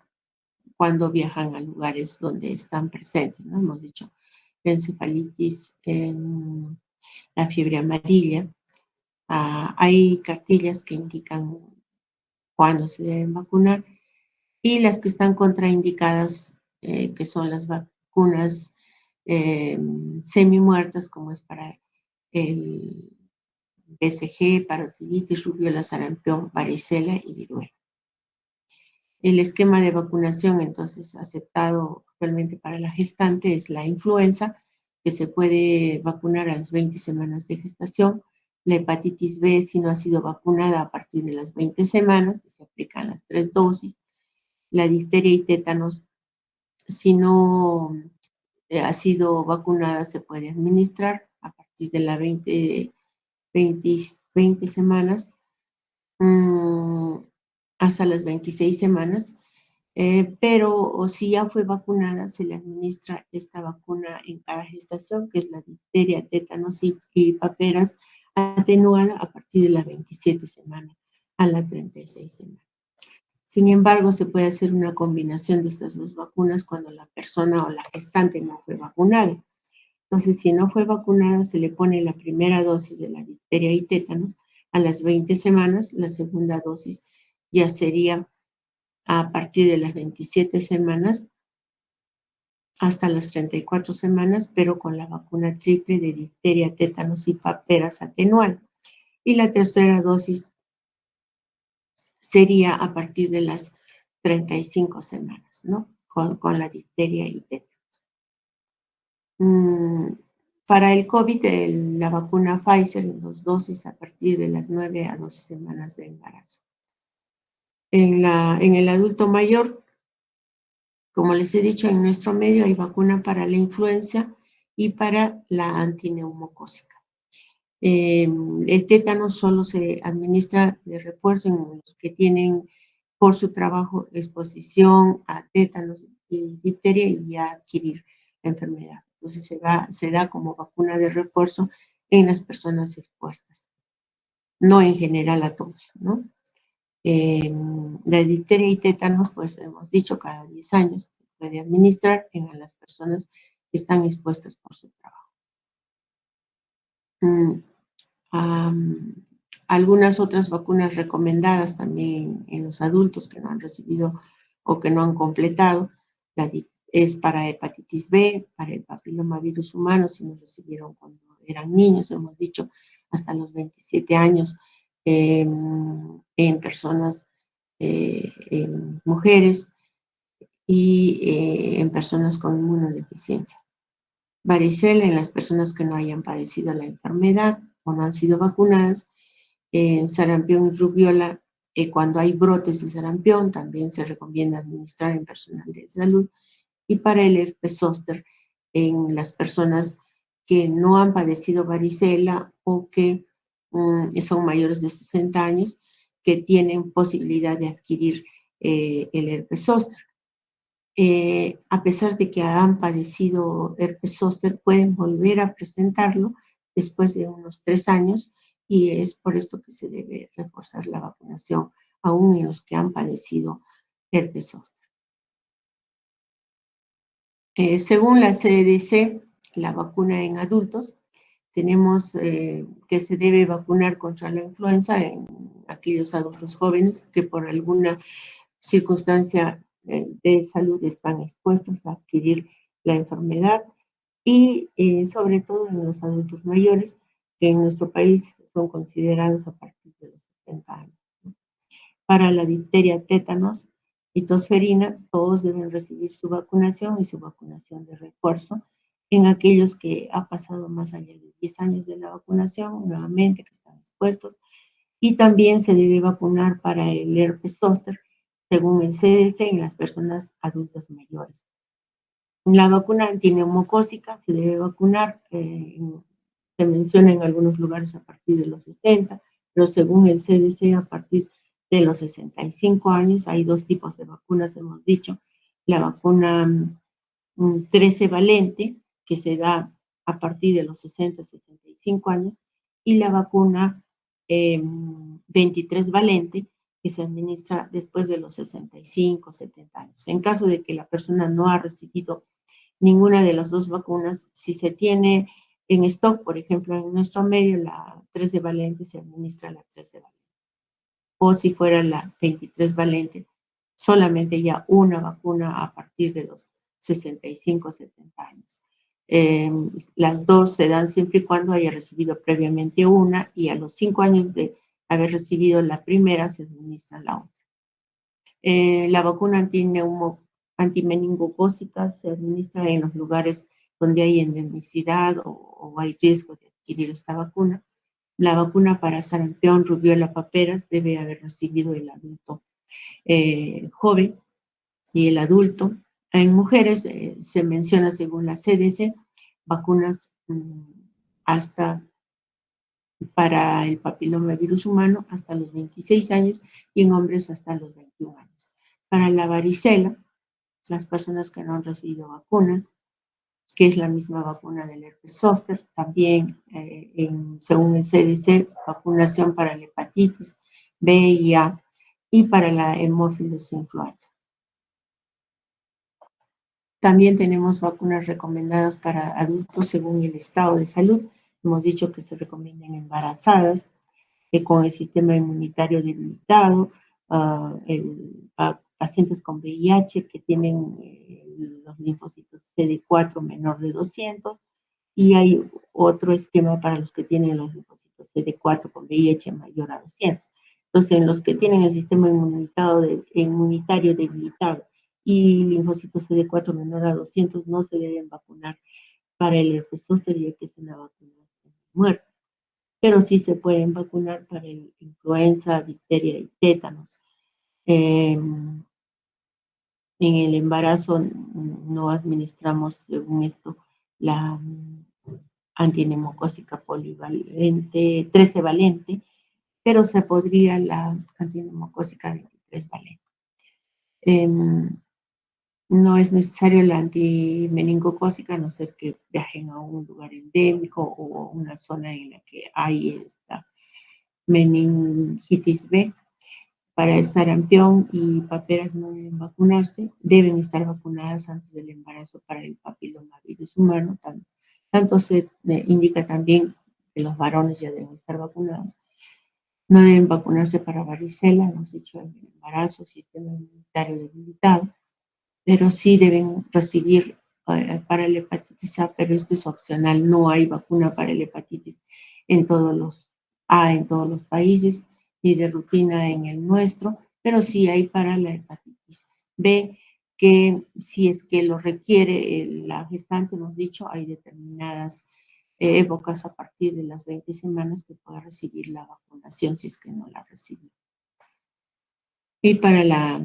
cuando viajan a lugares donde están presentes, ¿no? Hemos dicho encefalitis, la fiebre amarilla. Hay cartillas que indican cuándo se deben vacunar y las que están contraindicadas, que son las vacunas semimuertas, como es para el BCG, parotiditis, rubiola, sarampión, varicela y viruela. El esquema de vacunación, entonces, aceptado actualmente para la gestante es la influenza, que se puede vacunar a las 20 semanas de gestación. La hepatitis B, si no ha sido vacunada a partir de las 20 semanas, se aplican las 3 dosis. La difteria y tétanos, si no ha sido vacunada, se puede administrar a partir de las 20 semanas hasta las 26 semanas. Pero si ya fue vacunada, se le administra esta vacuna en cada gestación, que es la difteria, tétanos y paperas, atenuada a partir de la 27 semana a la 36 semana. Sin embargo, se puede hacer una combinación de estas dos vacunas cuando la persona o la gestante no fue vacunada. Entonces, si no fue vacunada, se le pone la primera dosis de la difteria y tétanos a las 20 semanas, la segunda dosis ya sería a partir de las 27 semanas hasta las 34 semanas, pero con la vacuna triple de difteria, tétanos y paperas atenuada. Y la tercera dosis sería a partir de las 35 semanas, ¿no? Con la difteria y tétanos. Para el COVID, la vacuna Pfizer en 2 dosis a partir de las 9 a 12 semanas de embarazo. En el adulto mayor, como les he dicho, en nuestro medio hay vacuna para la influenza y para la antineumocócica. El tétano solo se administra de refuerzo en los que tienen por su trabajo exposición a tétanos y difteria y a adquirir la enfermedad. Entonces se da como vacuna de refuerzo en las personas expuestas, no en general a todos, ¿no? La difteria y tétanos, pues hemos dicho, cada 10 años se puede administrar en las personas que están expuestas por su trabajo. Algunas otras vacunas recomendadas también en los adultos que no han recibido o que no han completado, es para hepatitis B, para el papilomavirus humano, si nos recibieron cuando eran niños, hemos dicho, hasta los 27 años, en personas, en mujeres y en personas con inmunodeficiencia. Varicela en las personas que no hayan padecido la enfermedad o no han sido vacunadas. Sarampión y rubiola, cuando hay brotes de sarampión, también se recomienda administrar en personal de salud. Y para el herpes zóster, en las personas que no han padecido varicela o que son mayores de 60 años, que tienen posibilidad de adquirir el herpes zóster. A pesar de que han padecido herpes zóster, pueden volver a presentarlo después de unos 3 años y es por esto que se debe reforzar la vacunación aún en los que han padecido herpes zóster. Según la CDC, la vacuna en adultos tenemos que se debe vacunar contra la influenza en aquellos adultos jóvenes que por alguna circunstancia de salud están expuestos a adquirir la enfermedad y sobre todo en los adultos mayores que en nuestro país son considerados a partir de los 60 años. Para la difteria, tétanos y tosferina, todos deben recibir su vacunación y su vacunación de refuerzo. En aquellos que ha pasado más allá de 10 años de la vacunación, nuevamente que están expuestos, y también se debe vacunar para el herpes zóster, según el CDC, en las personas adultas mayores. La vacuna antineumocócica se debe vacunar, se menciona en algunos lugares a partir de los 60, pero según el CDC a partir de los 65 años. Hay dos tipos de vacunas, hemos dicho. La vacuna 13 valente, que se da a partir de los 60-65 años, y la vacuna 23 valente, que se administra después de los 65-70 años. En caso de que la persona no ha recibido ninguna de las dos vacunas, si se tiene en stock, por ejemplo, en nuestro medio, la 13 valente se administra la 13 valente. O si fuera la 23 valente, solamente ya una vacuna a partir de los 65-70 años. Las dos se dan siempre y cuando haya recibido previamente una y a los 5 años de haber recibido la primera se administra la otra. La vacuna antimeningocócica se administra en los lugares donde hay endemicidad o hay riesgo de adquirir esta vacuna. La vacuna para sarampión, rubiola, paperas debe haber recibido el adulto joven y el adulto. En mujeres se menciona, según la CDC, vacunas hasta para el papilomavirus humano hasta los 26 años y en hombres hasta los 21 años. Para la varicela, las personas que no han recibido vacunas, que es la misma vacuna del herpes zóster, también según el CDC, vacunación para la hepatitis B y A y para la hemófilos influenza. También tenemos vacunas recomendadas para adultos según el estado de salud. Hemos dicho que se recomiendan embarazadas, con el sistema inmunitario debilitado, pacientes con VIH que tienen los linfocitos CD4 menor de 200, y hay otro esquema para los que tienen los linfocitos CD4 con VIH mayor a 200. Entonces, en los que tienen el sistema inmunitario debilitado y linfocitos CD4 menor a 200 no se deben vacunar para el herpes zóster, ya que es una vacuna de muerte. Pero sí se pueden vacunar para el influenza, difteria y tétanos. En el embarazo no administramos, según esto, la antineumocócica polivalente, 13 valente, pero se podría la antineumocócica 23 valente. No es necesario la antimeningocócica, a no ser que viajen a un lugar endémico o una zona en la que hay esta meningitis B. Para el sarampión y paperas no deben vacunarse, deben estar vacunadas antes del embarazo para el papilomavirus humano. Tanto se indica también que los varones ya deben estar vacunados. No deben vacunarse para varicela, hemos dicho, en el embarazo, sistema inmunitario debilitado, pero sí deben recibir para la hepatitis A, pero esto es opcional, no hay vacuna para la hepatitis en todos los países y de rutina en el nuestro, pero sí hay para la hepatitis B, que si es que lo requiere la gestante, hemos dicho, hay determinadas épocas a partir de las 20 semanas que pueda recibir la vacunación si es que no la recibió. Y para la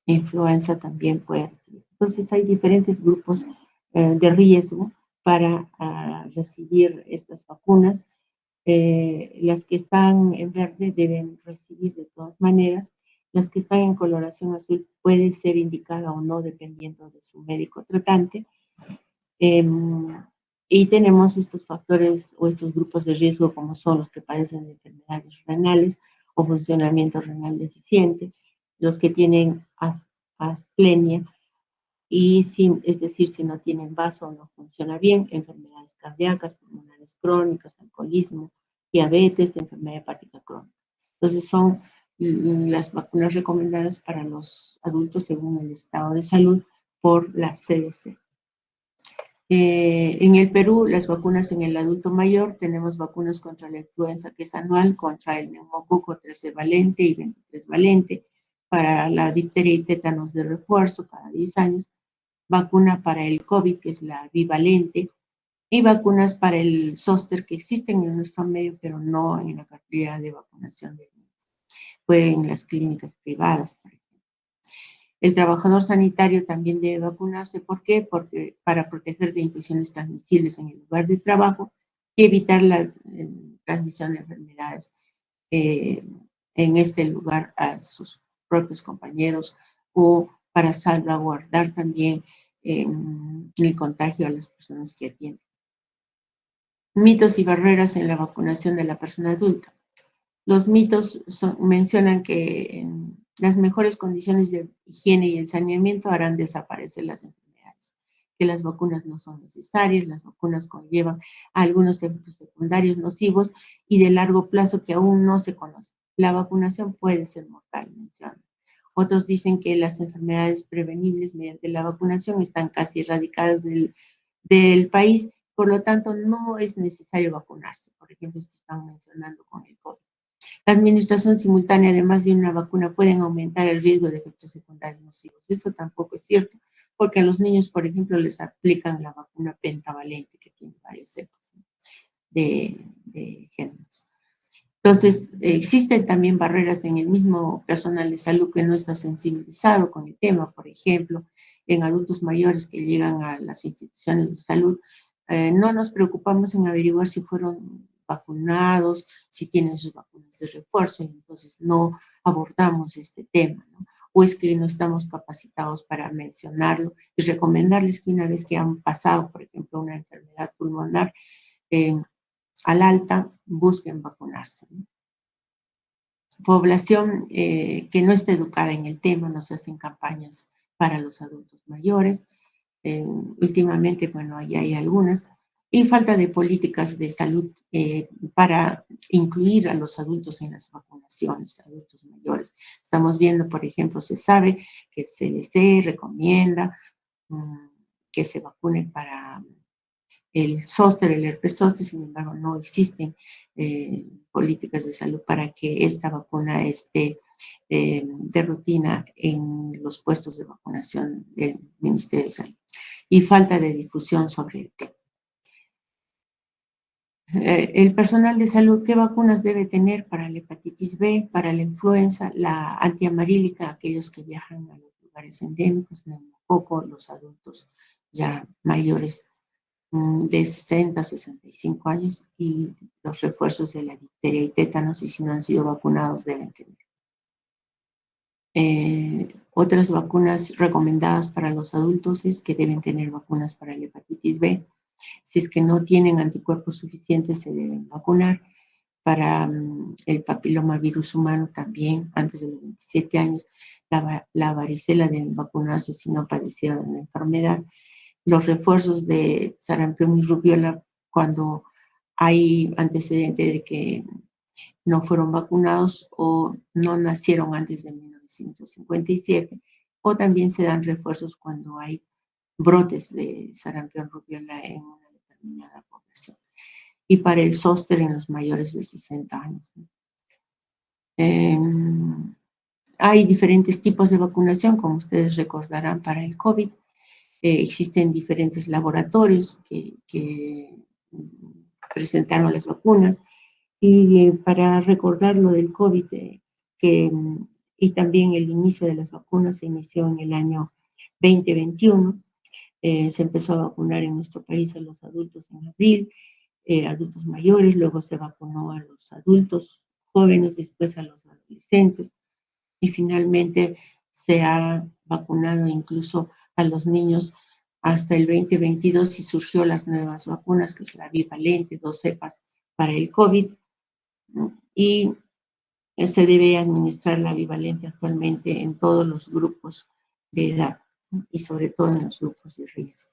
influenza también puede recibir. Entonces hay diferentes grupos de riesgo para recibir estas vacunas. Las que están en verde deben recibir de todas maneras. Las que están en coloración azul puede ser indicada o no dependiendo de su médico tratante. Y tenemos estos factores o estos grupos de riesgo como son los que padecen de enfermedades renales o funcionamiento renal deficiente, los que tienen asplenia es decir, si no tienen vaso o no funciona bien, enfermedades cardíacas, pulmonares crónicas, alcoholismo, diabetes, enfermedad hepática crónica. Entonces son las vacunas recomendadas para los adultos según el estado de salud por la CDC. En el Perú, las vacunas en el adulto mayor, tenemos vacunas contra la influenza que es anual, contra el neumococo 13 valente y 23 valente, para la difteria y tétanos de refuerzo cada 10 años, vacuna para el COVID, que es la bivalente, y vacunas para el zóster que existen en nuestro medio, pero no en la cartilla de vacunación de niños. Fue en las clínicas privadas, por ejemplo. El trabajador sanitario también debe vacunarse. ¿Por qué? Porque para proteger de infecciones transmisibles en el lugar de trabajo y evitar la transmisión de enfermedades eh, en este lugar a sus propios compañeros o para salvaguardar también el contagio a las personas que atienden. Mitos y barreras en la vacunación de la persona adulta. Los mitos mencionan que las mejores condiciones de higiene y el saneamiento harán desaparecer las enfermedades, que las vacunas no son necesarias, las vacunas conllevan algunos efectos secundarios nocivos y de largo plazo que aún no se conocen. La vacunación puede ser mortal, mencionan. Otros dicen que las enfermedades prevenibles mediante la vacunación están casi erradicadas del país, por lo tanto no es necesario vacunarse. Por ejemplo, esto están mencionando con el COVID. La administración simultánea de más de una vacuna pueden aumentar el riesgo de efectos secundarios nocivos. Eso tampoco es cierto, porque a los niños, por ejemplo, les aplican la vacuna pentavalente, que tiene varias cepas de gérmenes. Entonces, existen también barreras en el mismo personal de salud que no está sensibilizado con el tema. Por ejemplo, en adultos mayores que llegan a las instituciones de salud, no nos preocupamos en averiguar si fueron vacunados, si tienen sus vacunas de refuerzo, y entonces no abordamos este tema, ¿no? O es que no estamos capacitados para mencionarlo y recomendarles que una vez que han pasado, por ejemplo, una enfermedad pulmonar, al alta, busquen vacunarse, ¿no? Población que no está educada en el tema, no se hacen campañas para los adultos mayores. Últimamente, bueno, ahí hay algunas. Y falta de políticas de salud para incluir a los adultos en las vacunaciones, adultos mayores. Estamos viendo, por ejemplo, se sabe que el CDC recomienda que se vacunen para el zóster, el herpes zóster. Sin embargo, no existen políticas de salud para que esta vacuna esté de rutina en los puestos de vacunación del Ministerio de Salud. Y falta de difusión sobre el tema. El personal de salud, ¿qué vacunas debe tener para la hepatitis B, para la influenza, la antiamarílica, aquellos que viajan a los lugares endémicos, neumococo, los adultos ya mayores de 60 a 65 años y los refuerzos de la difteria y tétanos, y si no han sido vacunados deben tener. Otras vacunas recomendadas para los adultos es que deben tener vacunas para la hepatitis B. Si es que no tienen anticuerpos suficientes, se deben vacunar. Para el papilomavirus humano también, antes de los 27 años, la varicela deben vacunarse si no padecieron la enfermedad. Los refuerzos de sarampión y rubiola cuando hay antecedente de que no fueron vacunados o no nacieron antes de 1957, o también se dan refuerzos cuando hay brotes de sarampión rubiola en una determinada población. Y para el zóster en los mayores de 60 años. Hay diferentes tipos de vacunación, como ustedes recordarán, para el COVID. Existen diferentes laboratorios que presentaron las vacunas. Y para recordar lo del COVID, y también el inicio de las vacunas se inició en el año 2021. Se empezó a vacunar en nuestro país a los adultos en abril, adultos mayores, luego se vacunó a los adultos jóvenes, después a los adolescentes, y finalmente se ha vacunado incluso a los niños hasta el 2022 y surgió las nuevas vacunas, que es la bivalente, 2 cepas para el COVID, ¿no? Y se debe administrar la bivalente actualmente en todos los grupos de edad. ¿no? Y sobre todo en los grupos de riesgo.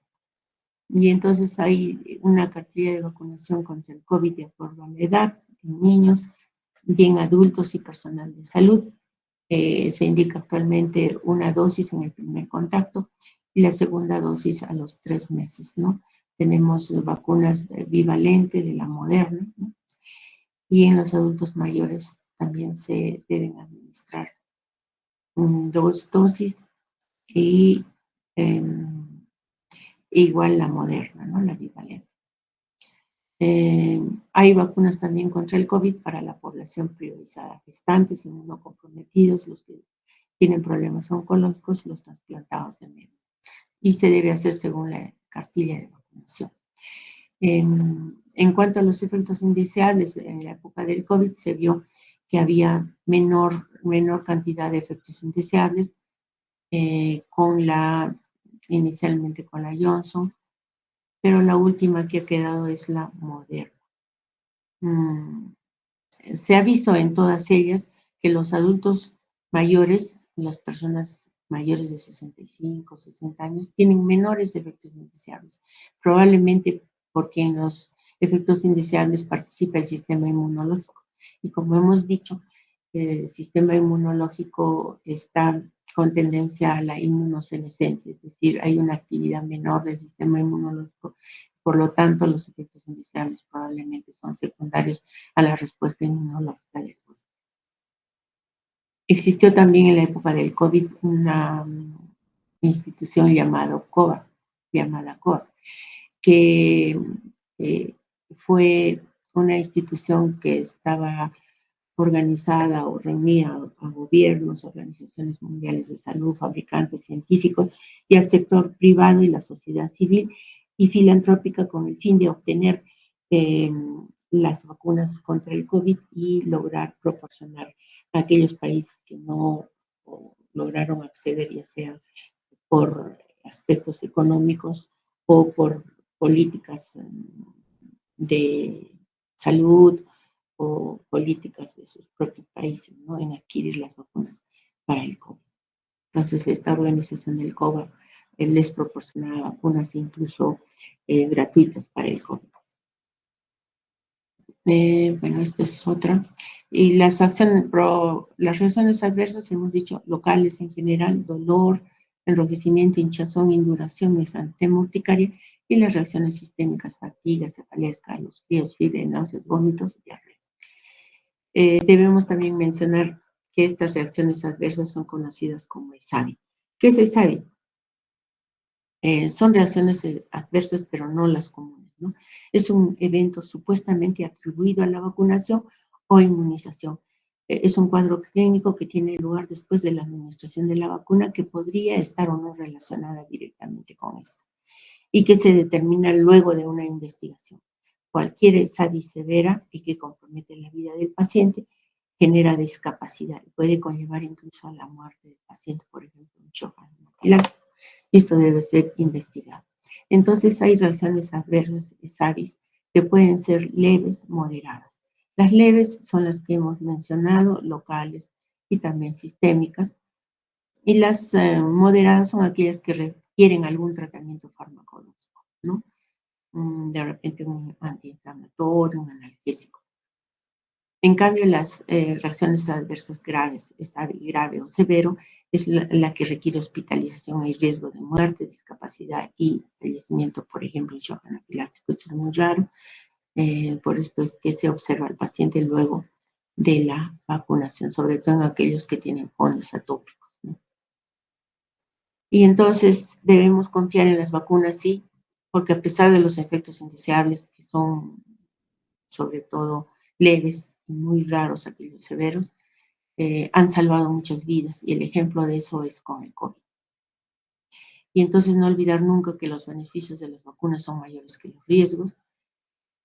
Y entonces hay una cartilla de vacunación contra el COVID de acuerdo a la edad, en niños, y en adultos y personal de salud. Se indica actualmente una dosis en el primer contacto y la segunda dosis a los 3 meses, ¿no? Tenemos vacunas bivalente de la Moderna, ¿no? Y en los adultos mayores también se deben administrar 2 dosis y eh, igual la Moderna, ¿no? La bivalente. Hay vacunas también contra el COVID para la población priorizada, gestantes, inmunocomprometidos, los que tienen problemas oncológicos, los trasplantados de médula. Y se debe hacer según la cartilla de vacunación. En cuanto a los efectos indeseables, en la época del COVID se vio que había menor cantidad de efectos indeseables inicialmente con la Johnson, pero la última que ha quedado es la Moderna. Se ha visto en todas ellas que los adultos mayores, las personas mayores de 65, 60 años, tienen menores efectos indeseables, probablemente porque en los efectos indeseables participa el sistema inmunológico. Y como hemos dicho, el sistema inmunológico está con tendencia a la inmunosenescencia, es decir, hay una actividad menor del sistema inmunológico, por lo tanto, los efectos indeseables probablemente son secundarios a la respuesta inmunológica del cuerpo. Existió también en la época del COVID una institución llamada COVA, que fue una institución que estaba organizada o reunía a gobiernos, organizaciones mundiales de salud, fabricantes, científicos y al sector privado y la sociedad civil y filantrópica con el fin de obtener las vacunas contra el COVID y lograr proporcionar a aquellos países que no lograron acceder, ya sea por aspectos económicos o por políticas de salud o políticas de sus propios países, ¿no? En adquirir las vacunas para el COVID. Entonces, esta organización del COVA les proporcionaba vacunas incluso gratuitas para el COVID. Bueno, esta es otra. Y las reacciones adversas, hemos dicho, locales en general, dolor, enrojecimiento, hinchazón, induración, exantema urticaria, y las reacciones sistémicas, fatiga, cefalea, escalofríos, fiebre, náuseas, vómitos, diarrea. Debemos también mencionar que estas reacciones adversas son conocidas como ESAVI. ¿Qué es ESAVI? Son reacciones adversas, pero no las comunes, ¿no? Es un evento supuestamente atribuido a la vacunación o inmunización. Es un cuadro clínico que tiene lugar después de la administración de la vacuna que podría estar o no relacionada directamente con esto y que se determina luego de una investigación. Cualquier ESAVI severa y que compromete la vida del paciente genera discapacidad y puede conllevar incluso a la muerte del paciente, por ejemplo, un shock anafiláctico. Esto debe ser investigado. Entonces hay reacciones adversas ESAVIs que pueden ser leves, moderadas. Las leves son las que hemos mencionado, locales y también sistémicas, y las moderadas son aquellas que requieren algún tratamiento farmacológico, ¿no? De repente un antiinflamatorio, un analgésico. En cambio, las reacciones adversas graves, grave o severo, es la que requiere hospitalización, hay riesgo de muerte, discapacidad y fallecimiento, por ejemplo, el shock anafiláctico. Esto es muy raro, por esto es que se observa al paciente luego de la vacunación, sobre todo en aquellos que tienen fondos atópicos, ¿no? Y entonces debemos confiar en las vacunas, sí, porque a pesar de los efectos indeseables, que son sobre todo leves y muy raros aquellos severos, han salvado muchas vidas y el ejemplo de eso es con el COVID. Y entonces no olvidar nunca que los beneficios de las vacunas son mayores que los riesgos.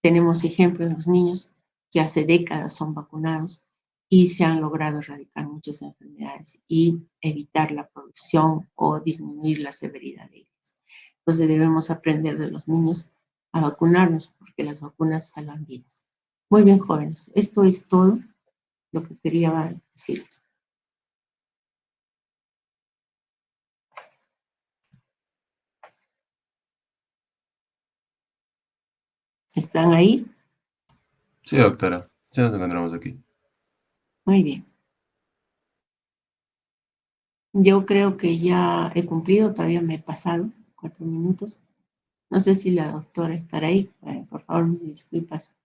Tenemos ejemplos en los niños que hace décadas son vacunados y se han logrado erradicar muchas enfermedades y evitar la producción o disminuir la severidad de ellas. Entonces debemos aprender de los niños a vacunarnos porque las vacunas salvan vidas. Muy bien, jóvenes, esto es todo lo que quería decirles. ¿Están ahí? Sí, doctora. Sí nos encontramos aquí. Muy bien. Yo creo que ya he cumplido, todavía me he pasado 4 minutos. No sé si la doctora estará ahí. Por favor, mis disculpas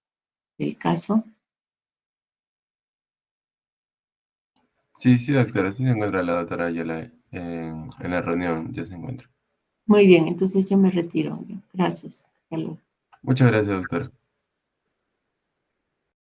del caso. Sí, sí, doctora. Sí se encuentra la doctora Ayala en la reunión. Ya se encuentra. Muy bien, entonces yo me retiro. Gracias. Hasta luego. Muchas gracias, doctora.